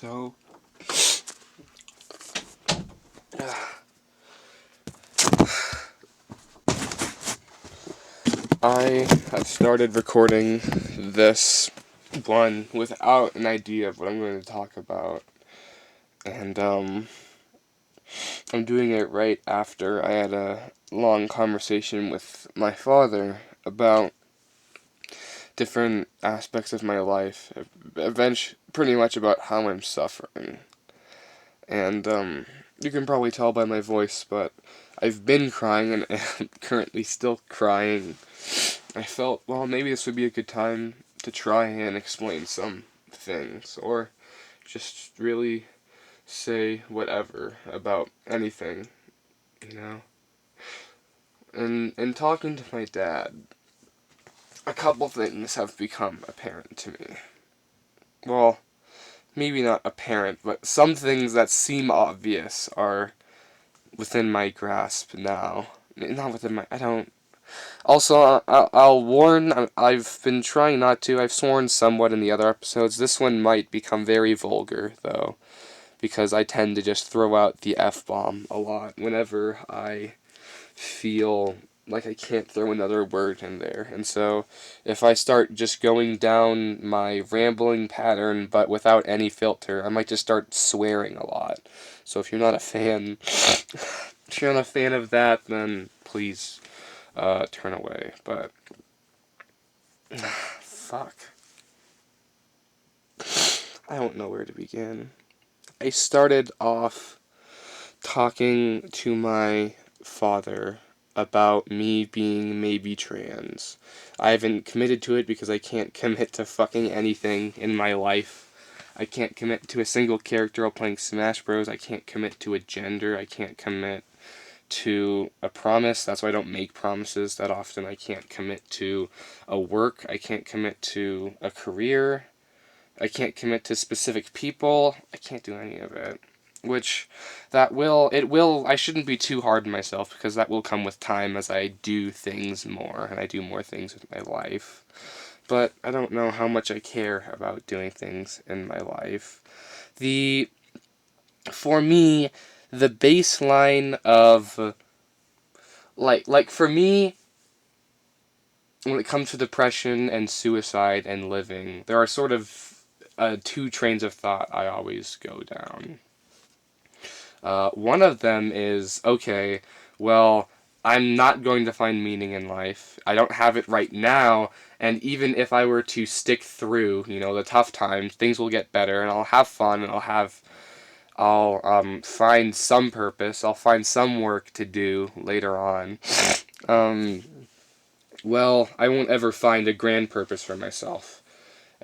So, I have started recording this one without an idea of what I'm going to talk about. And, I'm doing it right after I had a long conversation with my father about different aspects of my life, pretty much about how I'm suffering. And, you can probably tell by my voice, but I've been crying and am currently still crying. I felt, well, maybe this would be a good time to try and explain some things, or just really say whatever about anything, you know? And in talking to my dad, a couple things have become apparent to me. Well, maybe not apparent, but some things that seem obvious are within my grasp now. Not within my, I don't... Also, I'll warn, I've been trying not to, I've sworn somewhat in the other episodes. This one might become very vulgar, though, because I tend to just throw out the F-bomb a lot whenever I feel like I can't throw another word in there. And so, if I start just going down my rambling pattern, but without any filter, I might just start swearing a lot. So if you're not a fan, if you're not a fan of that, then please turn away. But fuck, I don't know where to begin. I started off talking to my father about me being maybe trans. I haven't committed to it because I can't commit to fucking anything in my life. I can't commit to a single character while playing Smash Bros. I can't commit to a gender. I can't commit to a promise. That's why I don't make promises that often. I can't commit to a work. I can't commit to a career. I can't commit to specific people. I can't do any of it. Which, I shouldn't be too hard on myself, because that will come with time as I do things more, and I do more things with my life. But I don't know how much I care about doing things in my life. For me, the baseline of, for me, when it comes to depression and suicide and living, there are sort of two trains of thought I always go down. One of them is, okay, well, I'm not going to find meaning in life. I don't have it right now, and even if I were to stick through, the tough times, things will get better, and I'll have fun, and I'll find some purpose, I'll find some work to do later on. Well, I won't ever find a grand purpose for myself.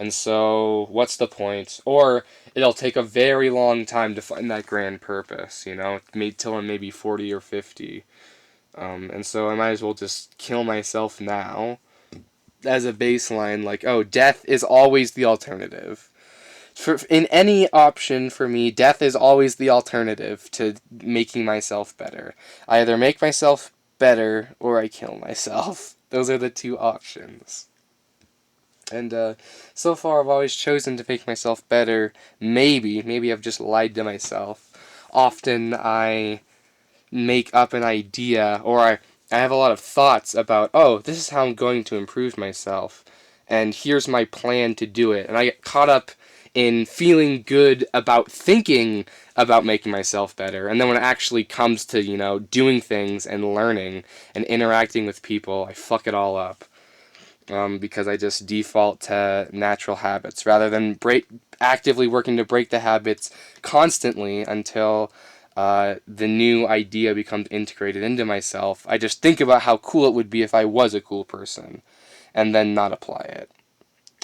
And so, what's the point? Or, it'll take a very long time to find that grand purpose, till I'm maybe 40 or 50. And so I might as well just kill myself now as a baseline, like, oh, death is always the alternative. In any option for me, death is always the alternative to making myself better. I either make myself better or I kill myself. Those are the two options. And so far I've always chosen to make myself better. Maybe I've just lied to myself. Often I make up an idea, or I have a lot of thoughts about, oh, this is how I'm going to improve myself, and here's my plan to do it. And I get caught up in feeling good about thinking about making myself better, and then when it actually comes to, doing things and learning and interacting with people, I fuck it all up. Because I just default to natural habits rather than actively working to break the habits constantly until the new idea becomes integrated into myself. I just think about how cool it would be if I was a cool person, and then not apply it.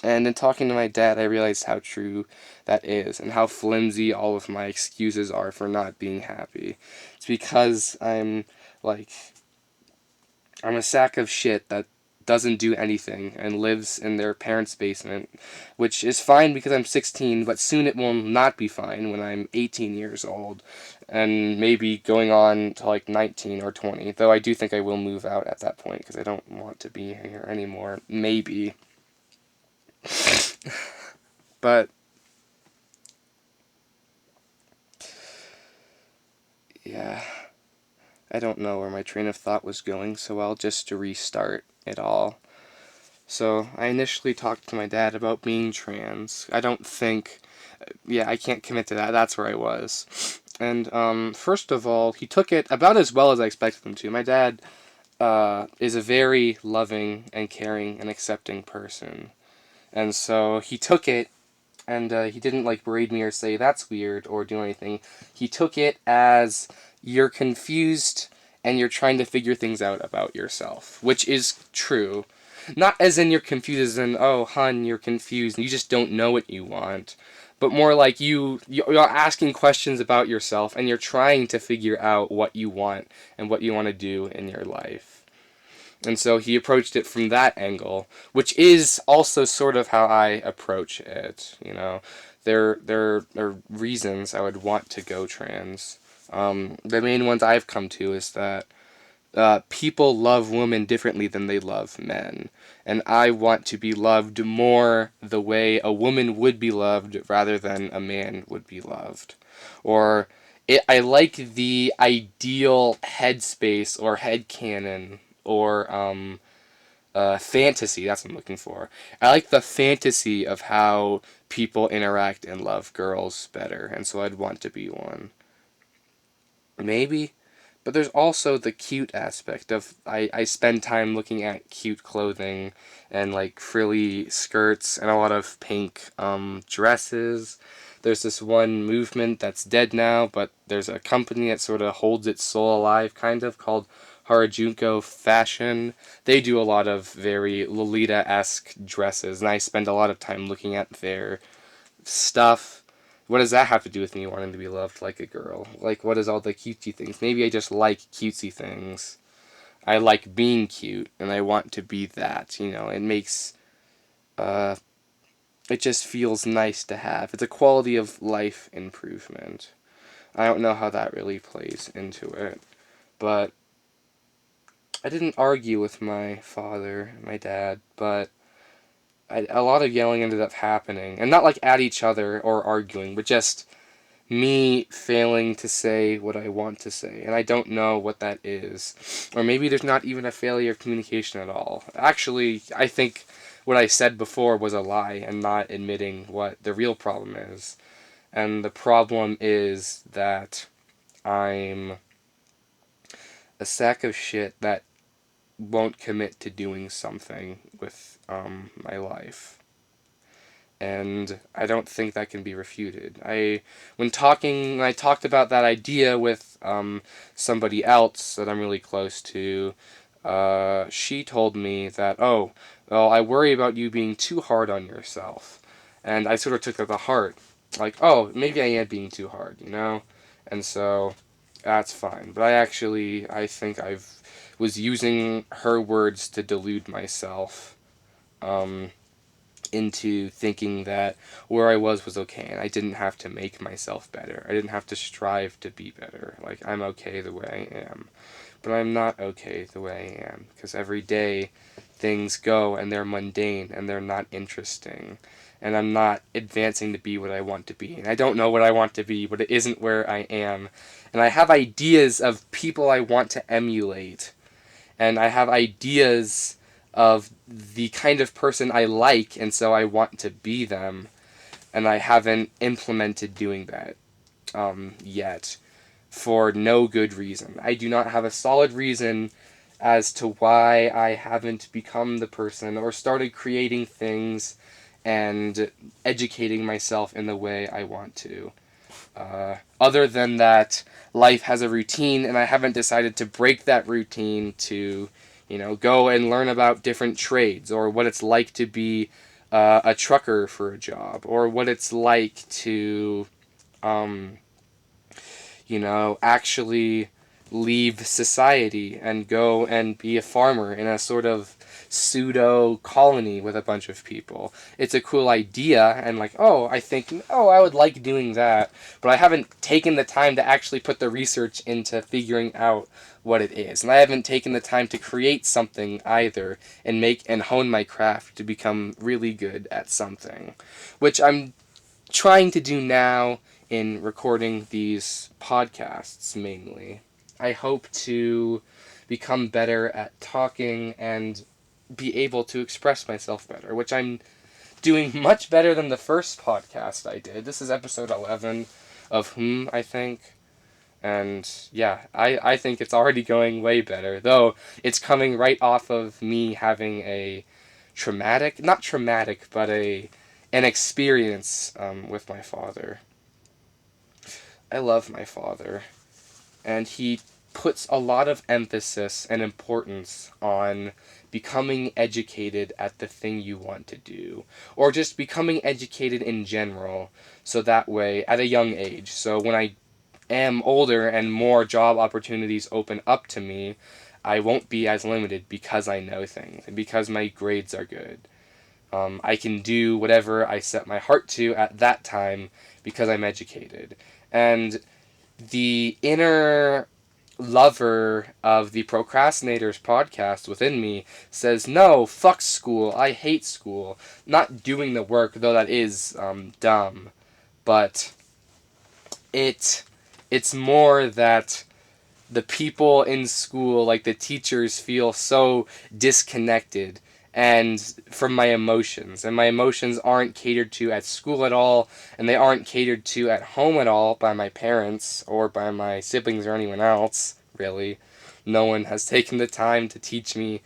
And in talking to my dad, I realized how true that is, and how flimsy all of my excuses are for not being happy. It's because I'm a sack of shit that doesn't do anything and lives in their parents' basement, which is fine because I'm 16, but soon it will not be fine when I'm 18 years old, and maybe going on to 19 or 20, though I do think I will move out at that point because I don't want to be here anymore. Maybe. But yeah, I don't know where my train of thought was going, so I'll just restart it all. So, I initially talked to my dad about being trans. I don't think, yeah, I can't commit to that. That's where I was. And, first of all, he took it about as well as I expected him to. My dad, is a very loving and caring and accepting person. And so he took it, and he didn't like berate me or say that's weird or do anything. He took it as you're confused and you're trying to figure things out about yourself, which is true. Not as in you're confused as in, oh, hun, you're confused and you just don't know what you want. But more like you're asking questions about yourself and you're trying to figure out what you want and what you want to do in your life. And so he approached it from that angle, which is also sort of how I approach it. You know, there are reasons I would want to go trans. The main ones I've come to is that people love women differently than they love men, and I want to be loved more the way a woman would be loved rather than a man would be loved, or I like the ideal headspace or headcanon or fantasy. That's what I'm looking for. I like the fantasy of how people interact and love girls better, and so I'd want to be one. Maybe. But there's also the cute aspect of I spend time looking at cute clothing and like frilly skirts and a lot of pink dresses. There's this one movement that's dead now, but there's a company that sort of holds its soul alive, kind of, called Harajuku Fashion. They do a lot of very Lolita-esque dresses, and I spend a lot of time looking at their stuff. What does that have to do with me wanting to be loved like a girl? Like, what is all the cutesy things? Maybe I just like cutesy things. I like being cute, and I want to be that, you know? It makes, it just feels nice to have. It's a quality of life improvement. I don't know how that really plays into it, but I didn't argue with my father, my dad, but a lot of yelling ended up happening. And not like at each other or arguing, but just me failing to say what I want to say. And I don't know what that is. Or maybe there's not even a failure of communication at all. Actually, I think what I said before was a lie and not admitting what the real problem is. And the problem is that I'm a sack of shit that won't commit to doing something with my life. And I don't think that can be refuted. When I talked about that idea with somebody else that I'm really close to, she told me that, oh, well, I worry about you being too hard on yourself. And I sort of took that to heart. Like, oh, maybe I am being too hard, you know? And so, that's fine. But I think was using her words to delude myself into thinking that where I was okay, and I didn't have to make myself better. I didn't have to strive to be better. Like, I'm okay the way I am. But I'm not okay the way I am, because every day things go and they're mundane and they're not interesting. And I'm not advancing to be what I want to be. And I don't know what I want to be, but it isn't where I am. And I have ideas of people I want to emulate. And I have ideas of the kind of person I like, and so I want to be them. And I haven't implemented doing that yet, for no good reason. I do not have a solid reason as to why I haven't become the person or started creating things and educating myself in the way I want to. Other than that, life has a routine, and I haven't decided to break that routine to, go and learn about different trades, or what it's like to be a trucker for a job, or what it's like to, actually leave society and go and be a farmer in a sort of pseudo colony with a bunch of people. It's a cool idea, and I would like doing that, but I haven't taken the time to actually put the research into figuring out what it is. And I haven't taken the time to create something either and make and hone my craft to become really good at something, which I'm trying to do now in recording these podcasts mainly. I hope to become better at talking and be able to express myself better, which I'm doing much better than the first podcast I did. This is episode 11 of Whom, I think. And yeah, I think it's already going way better, though it's coming right off of me having a not traumatic, but an experience with my father. I love my father, and he puts a lot of emphasis and importance on becoming educated at the thing you want to do, or just becoming educated in general, so that way, at a young age, so when I am older and more job opportunities open up to me, I won't be as limited because I know things and because my grades are good. I can do whatever I set my heart to at that time because I'm educated. And the inner lover of the Procrastinators podcast within me says, no, fuck school, I hate school. Not doing the work, though that is dumb, but it's more that the people in school, like the teachers, feel so disconnected and from my emotions, and my emotions aren't catered to at school at all, and they aren't catered to at home at all by my parents or by my siblings or anyone else, really. No one has taken the time to teach me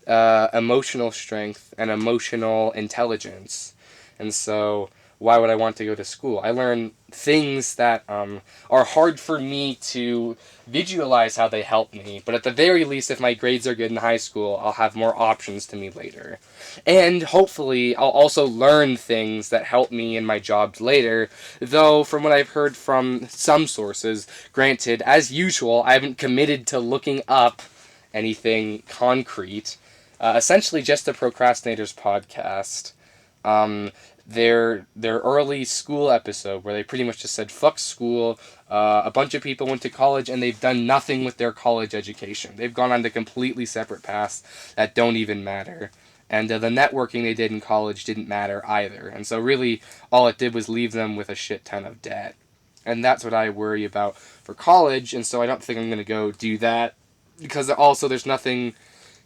emotional strength and emotional intelligence. And so why would I want to go to school? I learn things that are hard for me to visualize how they help me, but at the very least, if my grades are good in high school, I'll have more options to me later. And hopefully, I'll also learn things that help me in my jobs later, though from what I've heard from some sources, granted, as usual, I haven't committed to looking up anything concrete. Essentially just the Procrastinators podcast. Their early school episode where they pretty much just said fuck school. A bunch of people went to college and they've done nothing with their college education. They've gone on to completely separate paths that don't even matter. And the networking they did in college didn't matter either. And so really all it did was leave them with a shit ton of debt. And that's what I worry about for college, and so I don't think I'm going to go do that, because also there's nothing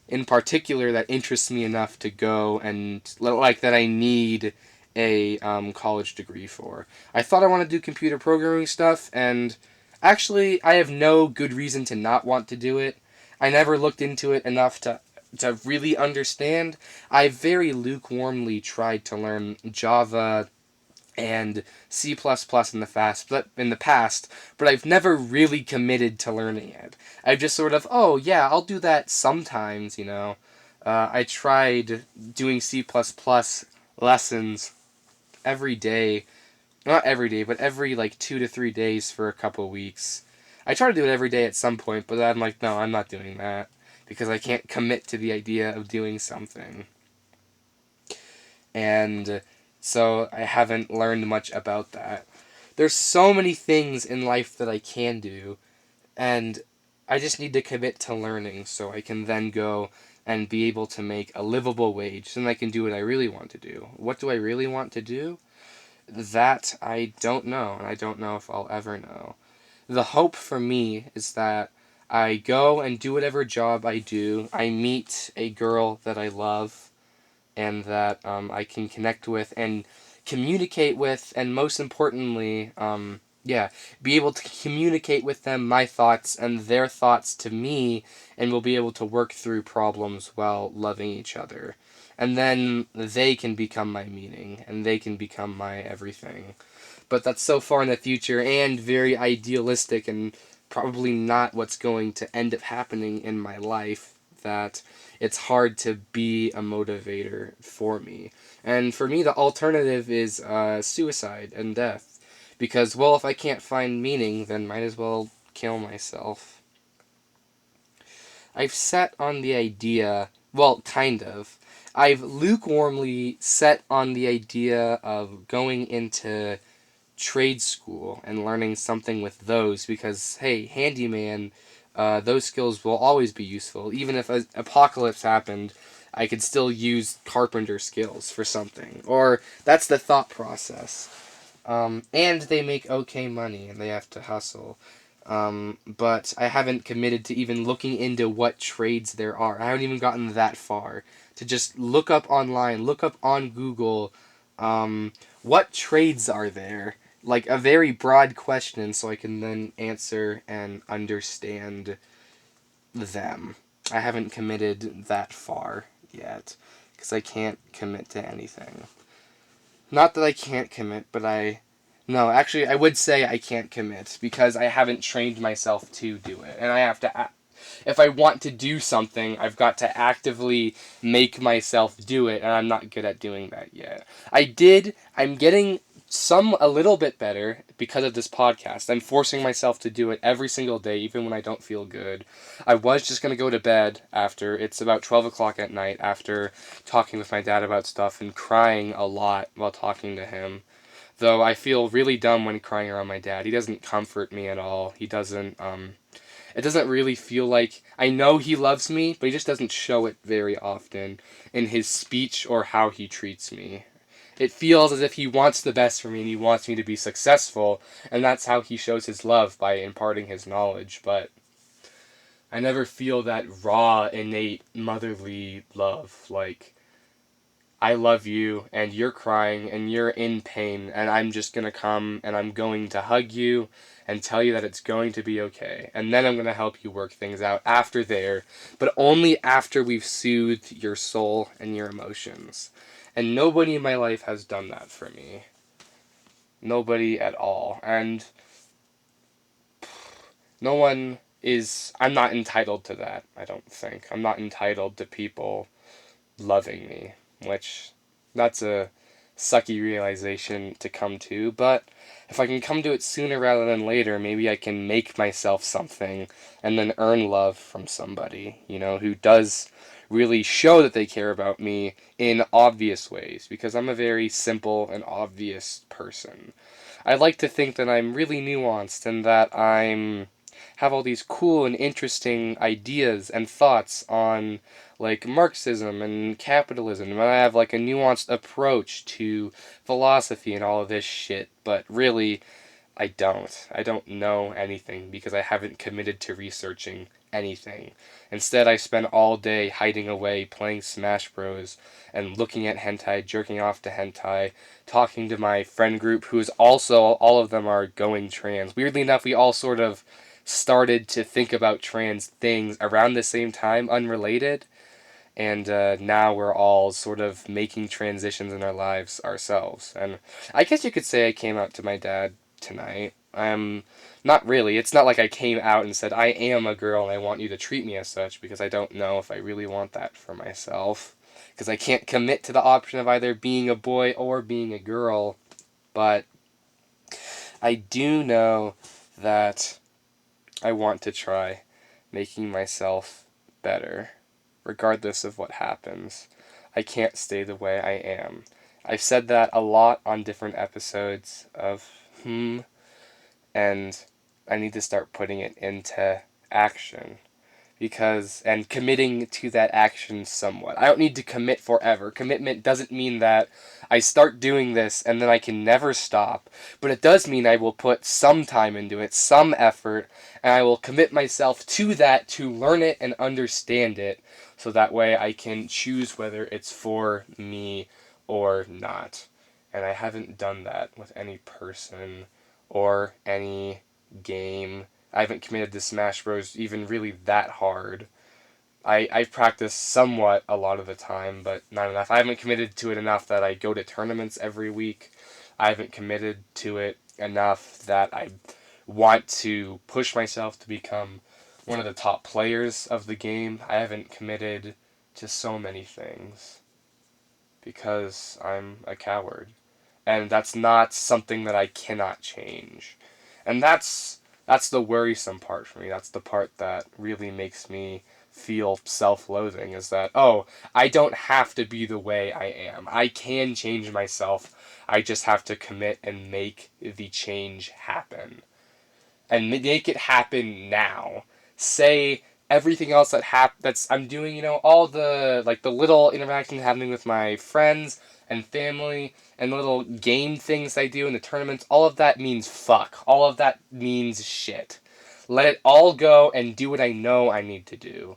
in particular that interests me enough to go and like that I need a college degree for. I thought I want to do computer programming stuff, and actually I have no good reason to not want to do it. I never looked into it enough to really understand. I very lukewarmly tried to learn Java and C++ in the past, but I've never really committed to learning it. I've just sort of, oh yeah, I'll do that sometimes, you know. I tried doing C++ lessons every day, not every day, but every like 2 to 3 days for a couple weeks. I try to do it every day at some point, but I'm like, no, I'm not doing that, because I can't commit to the idea of doing something. And so I haven't learned much about that. There's so many things in life that I can do, and I just need to commit to learning so I can then go and be able to make a livable wage, and I can do what I really want to do. What do I really want to do? That I don't know, and I don't know if I'll ever know. The hope for me is that I go and do whatever job I do, I meet a girl that I love, and that I can connect with and communicate with, and most importantly, be able to communicate with them my thoughts and their thoughts to me, and we'll be able to work through problems while loving each other. And then they can become my meaning, and they can become my everything. But that's so far in the future, and very idealistic, and probably not what's going to end up happening in my life, that it's hard to be a motivator for me. And for me, the alternative is suicide and death. Because, well, if I can't find meaning, then might as well kill myself. I've set on the idea, well, kind of. I've lukewarmly set on the idea of going into trade school and learning something with those, because, hey, handyman, those skills will always be useful. Even if an apocalypse happened, I could still use carpenter skills for something. Or that's the thought process. And they make okay money, and they have to hustle. But I haven't committed to even looking into what trades there are. I haven't even gotten that far. To just look up online, look up on Google, what trades are there? Like a very broad question, so I can then answer and understand them. I haven't committed that far yet, because I can't commit to anything. Not that I can't commit, but No, actually, I would say I can't commit, because I haven't trained myself to do it. And I have to. If I want to do something, I've got to actively make myself do it, and I'm not good at doing that yet. I'm getting a little bit better because of this podcast. I'm forcing myself to do it every single day, even when I don't feel good. I was just going to go to bed after, it's about 12 o'clock at night, after talking with my dad about stuff and crying a lot while talking to him. Though I feel really dumb when crying around my dad. He doesn't comfort me at all. It doesn't really feel like, I know he loves me, but he just doesn't show it very often in his speech or how he treats me. It feels as if he wants the best for me and he wants me to be successful, and that's how he shows his love, by imparting his knowledge, but I never feel that raw, innate, motherly love. Like, I love you, and you're crying, and you're in pain, and I'm just gonna come, and I'm going to hug you, and tell you that it's going to be okay. And then I'm gonna help you work things out after there, but only after we've soothed your soul and your emotions. And nobody in my life has done that for me. Nobody at all. And no one is. I'm not entitled to that, I don't think. I'm not entitled to people loving me, which that's a sucky realization to come to, but if I can come to it sooner rather than later, maybe I can make myself something and then earn love from somebody, who does really show that they care about me in obvious ways, because I'm a very simple and obvious person. I like to think that I'm really nuanced and that I'm have all these cool and interesting ideas and thoughts on like Marxism and capitalism, and I have like a nuanced approach to philosophy and all of this shit, but really I don't. I don't know anything because I haven't committed to researching anything. Instead, I spend all day hiding away playing Smash Bros. And looking at hentai, jerking off to hentai, talking to my friend group who is also, all of them are going trans. Weirdly enough, we all sort of started to think about trans things around the same time, unrelated, and now we're all sort of making transitions in our lives ourselves. And I guess you could say I came out to my dad tonight. Not really. It's not like I came out and said, I am a girl and I want you to treat me as such, because I don't know if I really want that for myself. Because I can't commit to the option of either being a boy or being a girl. But I do know that I want to try making myself better, regardless of what happens. I can't stay the way I am. I've said that a lot on different episodes of and I need to start putting it into action. And committing to that action somewhat. I don't need to commit forever. Commitment doesn't mean that I start doing this and then I can never stop, but it does mean I will put some time into it, some effort, and I will commit myself to that to learn it and understand it, so that way I can choose whether it's for me or not. And I haven't done that with any person or any game. I haven't committed to Smash Bros. Even really that hard. I've practiced somewhat a lot of the time, but not enough. I haven't committed to it enough that I go to tournaments every week. I haven't committed to it enough that I want to push myself to become one of the top players of the game. I haven't committed to so many things because I'm a coward. And that's not something that I cannot change. And that's the worrisome part for me. That's the part that really makes me feel self-loathing, is that, oh, I don't have to be the way I am. I can change myself. I just have to commit and make the change happen. And make it happen now. Say everything else that's I'm doing, all the, like, the little interactions happening with my friends and family and little game things I do in the tournaments, all of that means fuck. All of that means shit. Let it all go and do what I know I need to do,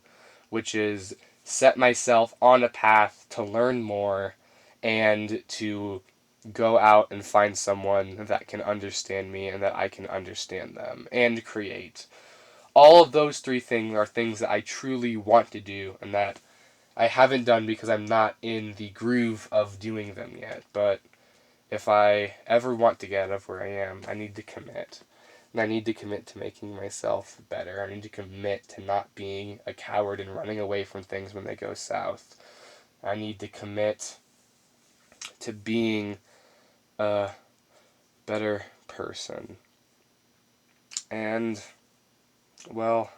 which is set myself on a path to learn more and to go out and find someone that can understand me and that I can understand them and create. All of those three things are things that I truly want to do and that I haven't done because I'm not in the groove of doing them yet. But if I ever want to get out of where I am, I need to commit. And I need to commit to making myself better. I need to commit to not being a coward and running away from things when they go south. I need to commit to being a better person. And, well,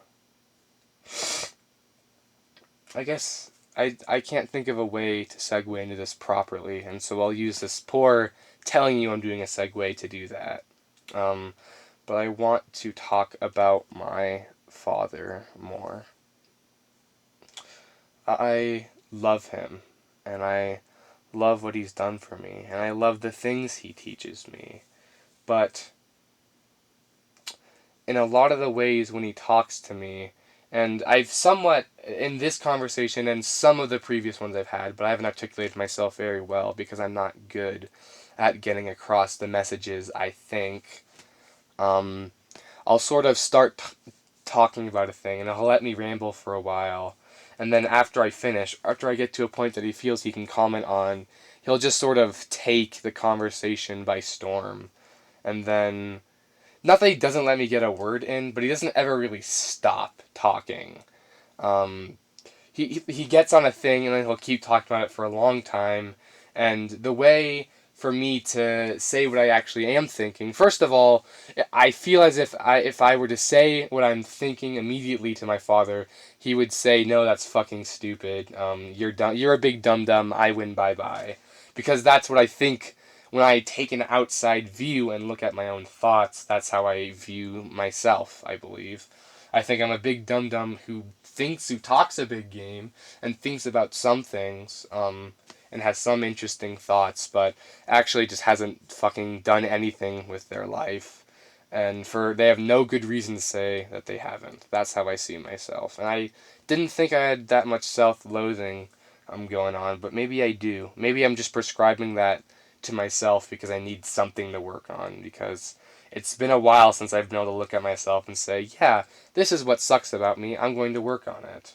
I guess I can't think of a way to segue into this properly, and so I'll use this poor telling you I'm doing a segue to do that. But I want to talk about my father more. I love him, and I love what he's done for me, and I love the things he teaches me. But in a lot of the ways when he talks to me, and I've somewhat, in this conversation and some of the previous ones I've had, but I haven't articulated myself very well because I'm not good at getting across the messages I think. I'll sort of start talking about a thing, and he'll let me ramble for a while. And then after I finish, after I get to a point that he feels he can comment on, he'll just sort of take the conversation by storm. And then, not that he doesn't let me get a word in, but he doesn't ever really stop talking. He gets on a thing, and then he'll keep talking about it for a long time. And the way for me to say what I actually am thinking, first of all, I feel as if I were to say what I'm thinking immediately to my father, he would say, "No, that's fucking stupid. You're dumb. You're a big dum-dum. I win, bye-bye." Because that's what I think when I take an outside view and look at my own thoughts. That's how I view myself, I believe. I think I'm a big dum-dum who talks a big game and thinks about some things, and has some interesting thoughts, but actually just hasn't fucking done anything with their life. And they have no good reason to say that they haven't. That's how I see myself. And I didn't think I had that much self-loathing going on, but maybe I do. Maybe I'm just prescribing that to myself because I need something to work on, because it's been a while since I've been able to look at myself and say, yeah, this is what sucks about me, I'm going to work on it.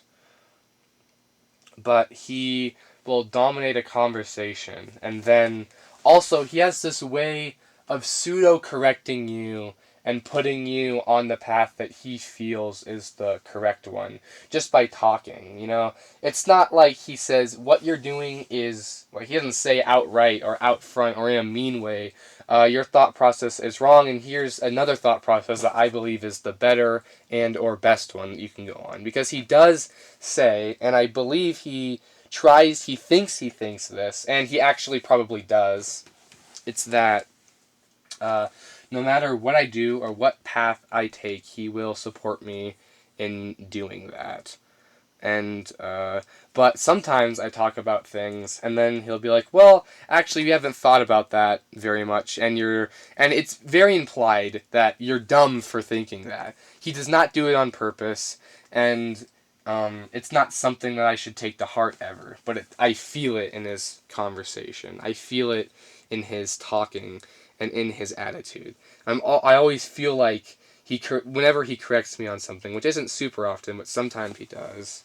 But he will dominate a conversation, and then also he has this way of pseudo-correcting you and putting you on the path that he feels is the correct one, just by talking, you know? It's not like he says, what you're doing is, well, he doesn't say outright or out front or in a mean way, your thought process is wrong, and here's another thought process that I believe is the better and or best one that you can go on. Because he does say, and I believe he thinks this, and he actually probably does, it's that no matter what I do or what path I take, he will support me in doing that. And, but sometimes I talk about things, and then he'll be like, well, actually, we haven't thought about that very much, and it's very implied that you're dumb for thinking that. He does not do it on purpose, and it's not something that I should take to heart ever, but I feel it in his conversation. I feel it in his talking and in his attitude. I always feel like whenever he corrects me on something, which isn't super often, but sometimes he does,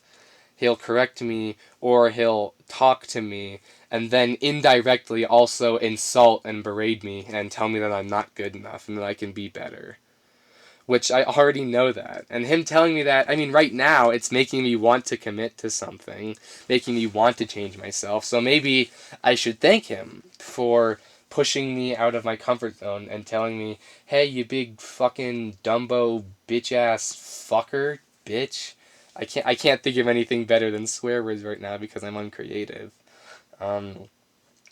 he'll correct me or he'll talk to me and then indirectly also insult and berate me and tell me that I'm not good enough and that I can be better. Which I already know that. And him telling me that, I mean, right now, it's making me want to commit to something, making me want to change myself. So maybe I should thank him for pushing me out of my comfort zone and telling me, hey, you big fucking Dumbo bitch-ass fucker, bitch. I can't think of anything better than swear words right now because I'm uncreative.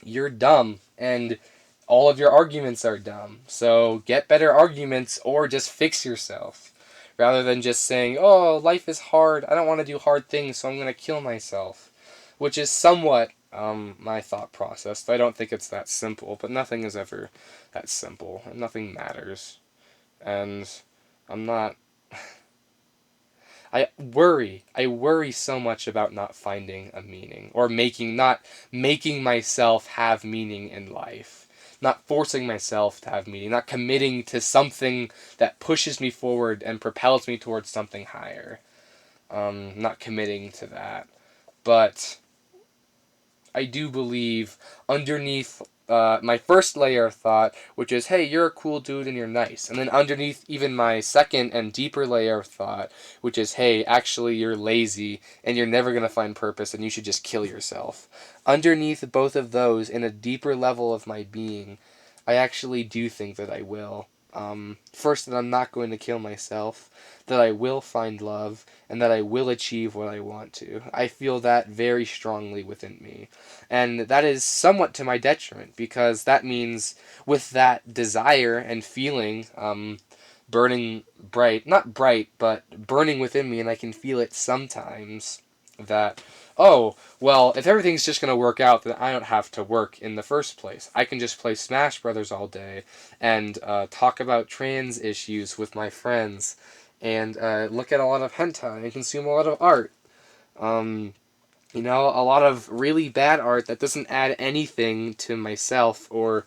You're dumb, and all of your arguments are dumb. So get better arguments or just fix yourself. Rather than just saying, oh, life is hard, I don't want to do hard things, so I'm going to kill myself. Which is somewhat my thought process. I don't think it's that simple, but nothing is ever that simple, and nothing matters. And I'm not. I worry so much about not finding a meaning, or not making myself have meaning in life, not forcing myself to have meaning, not committing to something that pushes me forward and propels me towards something higher. Not committing to that, but I do believe underneath my first layer of thought, which is, hey, you're a cool dude and you're nice. And then underneath even my second and deeper layer of thought, which is, hey, actually you're lazy and you're never going to find purpose and you should just kill yourself. Underneath both of those, in a deeper level of my being, I actually do think that I will. First, that I'm not going to kill myself, that I will find love, and that I will achieve what I want to. I feel that very strongly within me. And that is somewhat to my detriment, because that means with that desire and feeling burning bright, not bright, but burning within me, and I can feel it sometimes, that, oh, well, if everything's just going to work out, then I don't have to work in the first place. I can just play Smash Brothers all day and talk about trans issues with my friends and look at a lot of hentai and consume a lot of art. Um, a lot of really bad art that doesn't add anything to myself, or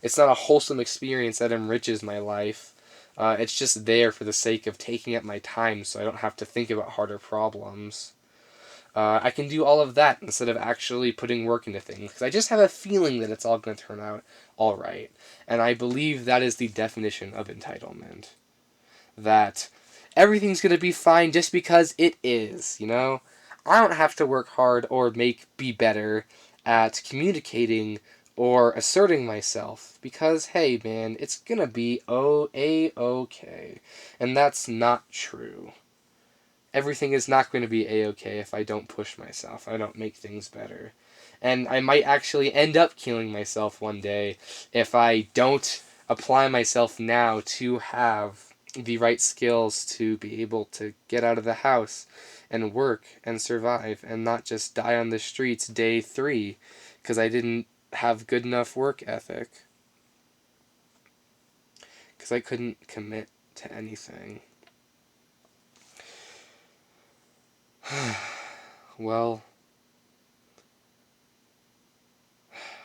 it's not a wholesome experience that enriches my life. It's just there for the sake of taking up my time so I don't have to think about harder problems. I can do all of that instead of actually putting work into things, because I just have a feeling that it's all going to turn out alright. And I believe that is the definition of entitlement. That everything's going to be fine just because it is, I don't have to work hard or be better at communicating or asserting myself, because, hey, man, it's going to be A-okay. And that's not true. Everything is not going to be A-okay if I don't push myself. I don't make things better. And I might actually end up killing myself one day if I don't apply myself now to have the right skills to be able to get out of the house and work and survive and not just die on the streets day 3 because I didn't have good enough work ethic. Because I couldn't commit to anything. Well,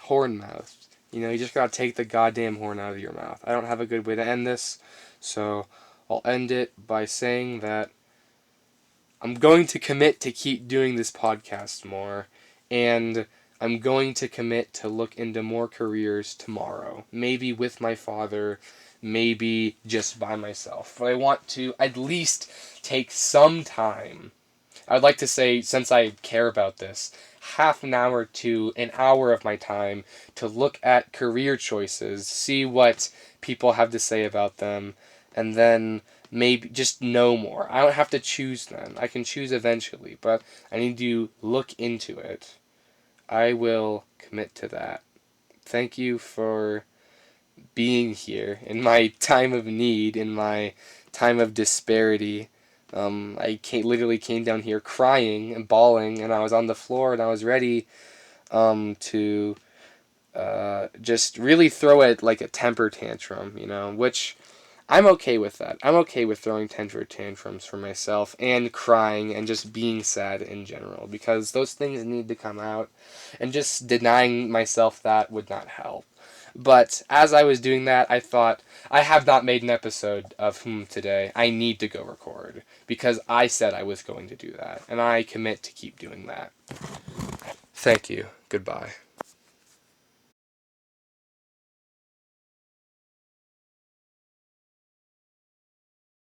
horn mouth. You just gotta take the goddamn horn out of your mouth. I don't have a good way to end this, so I'll end it by saying that I'm going to commit to keep doing this podcast more, and I'm going to commit to look into more careers tomorrow. Maybe with my father, maybe just by myself. But I want to at least take some time. I'd like to say, since I care about this, half an hour to an hour of my time to look at career choices, see what people have to say about them, and then maybe just know more. I don't have to choose them. I can choose eventually, but I need to look into it. I will commit to that. Thank you for being here in my time of need, in my time of disparity. Literally came down here crying and bawling, and I was on the floor, and I was ready to just really throw it like a temper tantrum, which I'm okay with that. I'm okay with throwing temper tantrums for myself and crying and just being sad in general, because those things need to come out, and just denying myself that would not help. But as I was doing that, I thought, I have not made an episode of today. I need to go record, because I said I was going to do that, and I commit to keep doing that. Thank you. Goodbye.